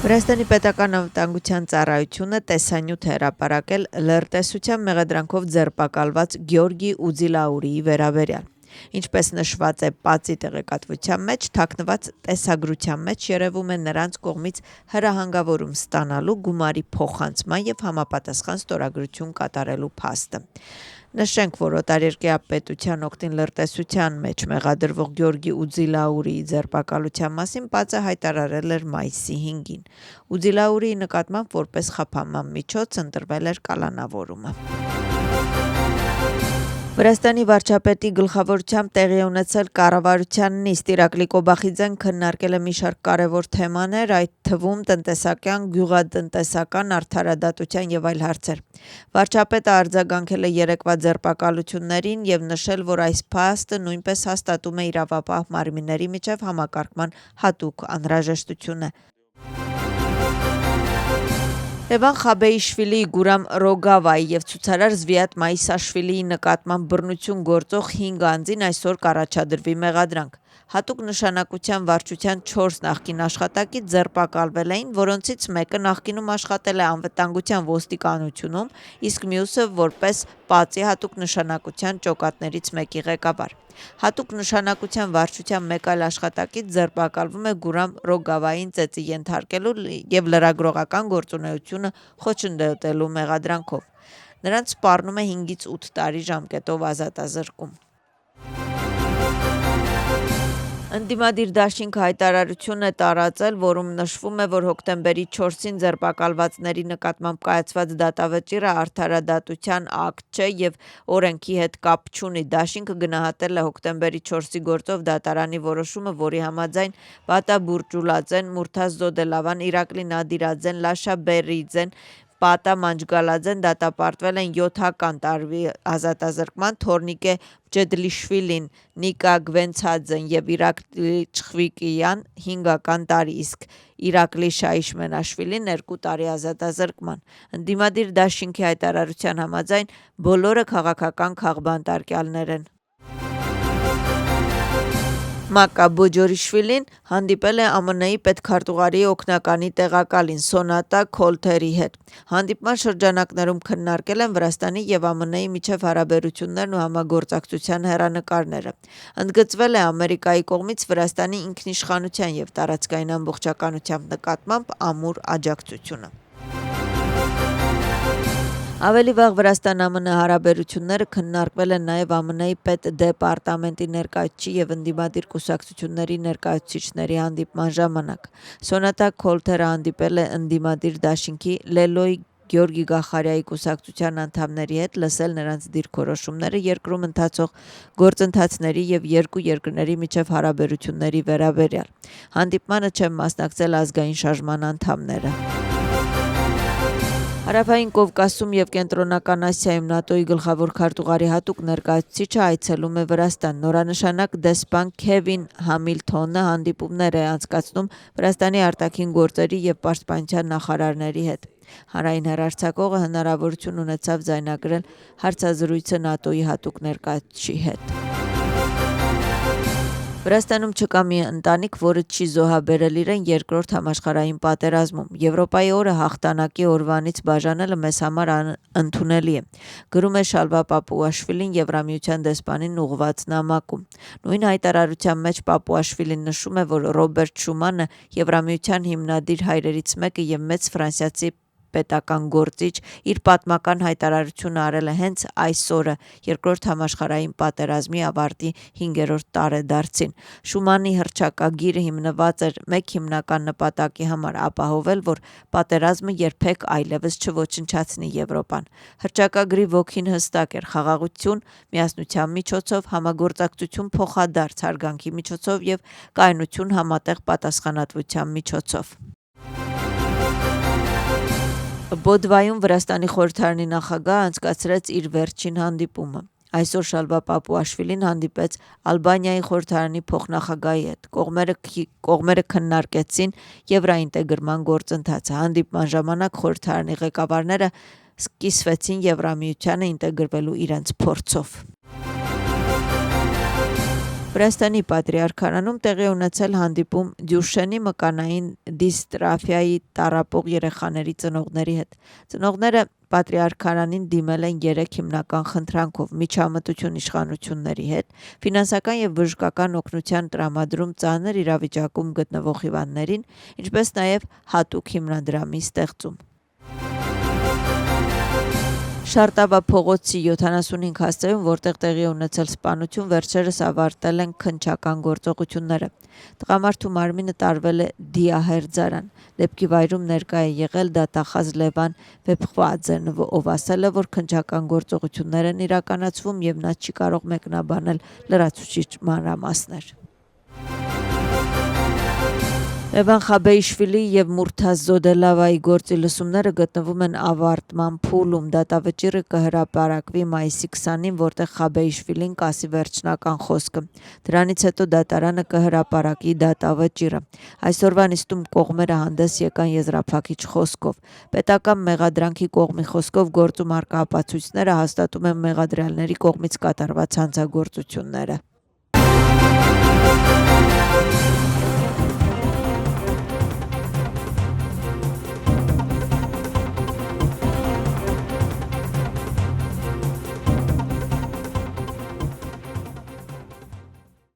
Վրաստանի պետական անվտանգության ծառայությունը տեսանյութ է հրապարակել լրտեսության մեղադրանքով ձերբակալված Գյորգի Ուձիլաուրիի վերաբերյալ։ Ինչպես նշված է ՊԱԾ-ի տեղեկատվության մեջ, թաքնված տեսագրության մեջ երևում է նրանց կողմից հրահանգավորում ստանալու, գումարի փոխանցման և համապատասխան ստորագրություն կատարելու փաստը։ Նշենք, որ օտարերկրյա պետության օգտին լրտեսության մեջ մեղադրվող Գյորգի Ուձիլաուրիի ձերբակալության մասին ՊԱԾ-ը հայտարարել էր մայիսի 5-ին։ Ուձիլաուրիի նկատմամբ որպես խափանման միջոց ընտրվել էր կալանավորումը։ Վրաստանի վարչապետի գլխավորությամբ տեղի ունեցել կառավարության նիստ Իրակլի Կոբախիձեն քննարկել է մի շարք կարևոր թեմաներ, այդ թվում տնտեսական, գյուղատնտեսական, արդարադատության և այլ հարցեր։ Վարչապետը արձագանքել է երեկվա ձերբակալություններին և նշել, որ այս փաստը նույնպես հաստատում է իրավապահ մարմինների միջև համակարգման հատուկ անհրաժեշտությունը։ Լևան Խաբեիշվիլիի, Գուրամ Ռոգավայի և ցուցարար Զվիատ Մայիսաշվիլիի նկատմամբ բռնություն գործող 5 անձին այսօր կառաջադրվի մեղադրանք։ Հատուկ նշանակության վարչության 4 նախկին աշխատակից ձերբակալվել էին, որոնցից մեկը նախկինում աշխատել է անվտանգության ոստիկանությունում, իսկ մյուսը որպես ՊԱԾ-ի հատուկ նշանակության ջոկատներից մեկի ղեկավար։ Հատուկ նշանակության վարչության մեկ այլ աշխատակից ձերբակալվում է Գուրամ Ռոգավային ծեծի ենթարկելու և լրագրողական գործունեությունը խոչընդոտելու մեղադրանքով։ Նրանց սպառնում է 5-ից 8 տարի ժամկետով ազատազրկում։ Ընդդիմադիր դաշինքը հայտարարություն է տարածել, որում նշվում է, որ հոկտեմբերի 4-ին ձերբակալվածների նկատմամբ կայացված դատավճիռը արդարադատության ակտ չէ և օրենքի հետ կապ չունի։ Դաշինքը գնահատել է հոկտեմբերի 4-ի գործով դատարանի որոշումը, որի համաձայն Բատա Բուրջուլաձեն, Մուրթազ Զոդելավան, Իրակլի Նադիրաձեն, Լաշա Բերիձեն, Պատա Մանջգալաձեն դատապարտվել են 7 տարվա ազատազրկման, Թորնիկե Ջեդլիշվիլին, Նիկա Գվենցադզեն և Իրակլի Չխվիկյան 5 տարի, իսկ Իրակլի Շաիշմենաշվիլին 2 տարի ազատազրկման։ Ընդդիմադիր դաշինքի հայտարարության համաձայն բոլորը քաղաքական քաղբանտարկյալներ են։ Մակա Բոջորիշվիլին հանդիպել է ԱՄՆ-ի պետքարտուղարի օգնականի տեղակալին Սոնատա Քոլթերի հետ։ Հանդիպման շրջանակներում քննարկել են Վրաստանի և ԱՄՆ-ի միջև հարաբերություններն ու համագործակցության հեռանկարները։ Ընդգծվել է Ամերիկայի կողմից Վրաստանի ինքնիշխանության և տարածքային ամբողջականության նկատմամբ ամուր աջակցությունը։ Ավելի վաղ Վրաստան-ԱՄՆ հարաբերությունները քննարկվել են նաև ԱՄՆ-ի պետդեպարտամենտի ներկայացուցիչ և ընդդիմադիր կուսակցությունների ներկայացուցիչների հանդիպման ժամանակ։ Սոնատա Քոլթերը հանդիպել է ընդդիմադիր դաշինքի Լելոյ Գյորգի Գախարյայի կուսակցության անդամների հետ, լսել նրանց դիրքորոշումները երկրում ընթացող գործընթացների և երկու երկրների միջև հարաբերությունների վերաբերյալ։ Հանդիպմանը չեն մասնակցել ազգային շարժման անդամները։ Հարավային Կովկասում և Կենտրոնական Ասիայում ՆԱՏՕ-ի գլխավոր քարտուղարի հատուկ ներկայացուցիչը այցելում է Վրաստան։ Նորանշանակ դեսպան Քևին Համիլթոնը հանդիպումներ է անցկացնում Վրաստանի արտաքին գործերի և պաշտպանության նախարարների հետ։ Հանրային հեռարձակողը հնարավորություն ունեցավ ձայնագրել հարցազրույցը ՆԱՏՕ-ի հատուկ ներկայացուցչի հետ։ Վրաստանում չկա մի ընտանիք, որը չի զոհաբերել իրեն Երկրորդ համաշխարհային պատերազմում։ Եվրոպայի օրը հաղթանակի օրվանից բաժանելը մեզ համար ընդունելի է, գրում է Շալվա Պապուաշվիլին Եվրամիության դեսպանին ուղղված նամակում։ Նույն հայտարարության մեջ Պապուաշվիլին նշում է, որ Ռոբերտ Շումանը, Եվրամիության հիմնադիր հայրերից մեկը և մեծ ֆրանսիացի պետական գործիչ, իր պատմական հայտարարությունը արել է հենց այս օրը, Երկրորդ համաշխարհային պատերազմի ավարտի 5-րդ տարեդարձին։ Շումանի հռչակագիրը հիմնված էր մեկ հիմնական նպատակի համար՝ ապահովել, որ պատերազմը երբեք այլևս չոչնչացնի Եվրոպան։ Հռչակագրի ոգին հստակ էր՝ խաղաղություն միասնության միջոցով, համագործակցություն փոխադարձ հարգանքի միջոցով և կայունություն համատեղ պատասխանատվության միջոցով։ Բոդվայում Վրաստանի խորհրդարանի նախագահը անցկացրեց իր վերջին հանդիպումը։ Այսօր Շալվա Պապուաշվիլին հանդիպեց Ալբանիայի խորհրդարանի փոխնախագահի հետ։ Կողմերը քննարկեցին եվրոինտեգրման գործընթացը։ Հանդիպման ժամանակ խորհրդարանի ղեկավարները կիսվեցին Եվրամիությանը ինտեգրվելու իրենց փորձով։ Վրաստանի Պատրիարքարանում տեղի ունեցել հանդիպում Դյուշենի մկանային դիստրաֆիայի տառապող երեխաների ծնողների հետ։ Ծնողները Պատրիարքարանին դիմել են 3 հիմնական խնդրանքով՝ միջամտություն իշխանությունների հետ, ֆինանսական և բժշկական օգնության տրամադրում ծանր իրավիճակում գտնվող հիվանդներին, ինչպես նաև հատուկ հիմնադրամի ստեղծում։ Շարտավա փողոցի 75 հասցեում, որտեղ տեղի ունեցել սպանություն, վերջերս ավարտել են քննչական գործողությունները։ Տղամարդու մարմինը տարվել է դիահերձարան։ Դեպքի վայրում ներկա է եղել դատախազ Լևան Վեփխվաձեն, ով ասել է, որ քննչական գործողություններ են իրականացվում և նա չի կարող մեկնաբանել լրացուցիչ մանրամասներ։ Լևան Խաբեյիշվիլի և Մուրթազ Զոդելավայի գործի լսումները գտնվում են ավարտման փուլում։ Դատավճիռը կհրապարակվի մայիսի 20-ին, որտեղ Խաբեյիշվիլին կասի վերջնական խոսքը։ Դրանից հետո դատարանը կհրապարակի դատավճիռը։ Այսօրվա նիստում կողմերը հանդես եկան եզրափակիչ խոսքով։ Պետական մեղադրանքի կողմի խոսքով գործում առկա ապացույցները հաստատում են մեղադրյալների կողմից կատարված հանցագործությունները։